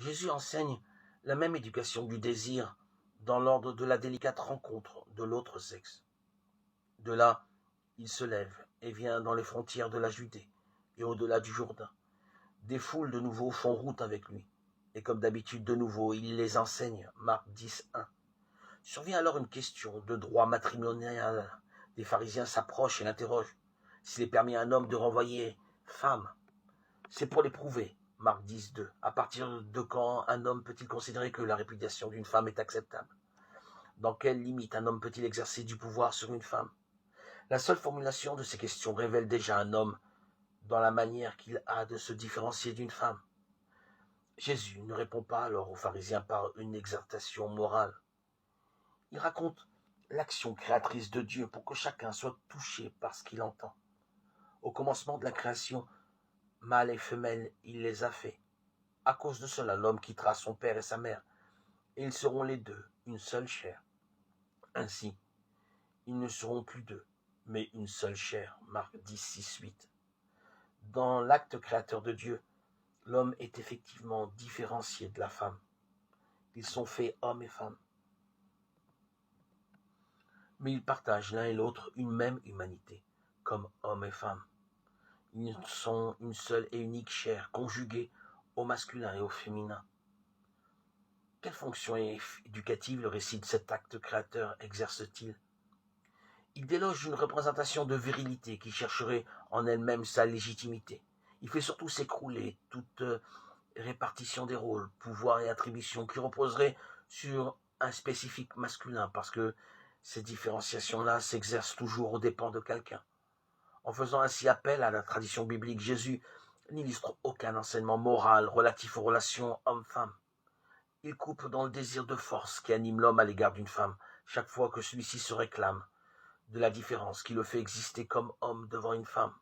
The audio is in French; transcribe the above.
Jésus enseigne la même éducation du désir dans l'ordre de la délicate rencontre de l'autre sexe. De là, il se lève et vient dans les frontières de la Judée et au-delà du Jourdain. Des foules de nouveau font route avec lui. Et comme d'habitude, de nouveau, il les enseigne. Marc 10, 1. Survient alors une question de droit matrimonial. Les pharisiens s'approchent et l'interrogent. S'il est permis à un homme de renvoyer femme, c'est pour l'éprouver. Marc 10, 2. À partir de quand un homme peut-il considérer que la répudiation d'une femme est acceptable? Dans quelle limite un homme peut-il exercer du pouvoir sur une femme? La seule formulation de ces questions révèle déjà un homme dans la manière qu'il a de se différencier d'une femme. Jésus ne répond pas alors aux pharisiens par une exhortation morale. Il raconte l'action créatrice de Dieu pour que chacun soit touché par ce qu'il entend. Au commencement de la création, mâle et femelle, il les a faits. À cause de cela, l'homme quittera son père et sa mère, et ils seront les deux une seule chair. Ainsi, ils ne seront plus deux, mais une seule chair. Marc 10, 6, 8. Dans l'acte créateur de Dieu, l'homme est effectivement différencié de la femme. Ils sont faits hommes et femmes. Mais ils partagent l'un et l'autre une même humanité, comme hommes et femmes. Ils sont une seule et unique chair, conjuguée au masculin et au féminin. Quelle fonction éducative le récit de cet acte créateur exerce-t-il? Il déloge une représentation de virilité qui chercherait en elle-même sa légitimité. Il fait surtout s'écrouler toute répartition des rôles, pouvoirs et attributions qui reposeraient sur un spécifique masculin, parce que ces différenciations-là s'exercent toujours aux dépens de quelqu'un. En faisant ainsi appel à la tradition biblique, Jésus n'illustre aucun enseignement moral relatif aux relations homme-femme. Il coupe dans le désir de force qui anime l'homme à l'égard d'une femme, chaque fois que celui-ci se réclame de la différence qui le fait exister comme homme devant une femme.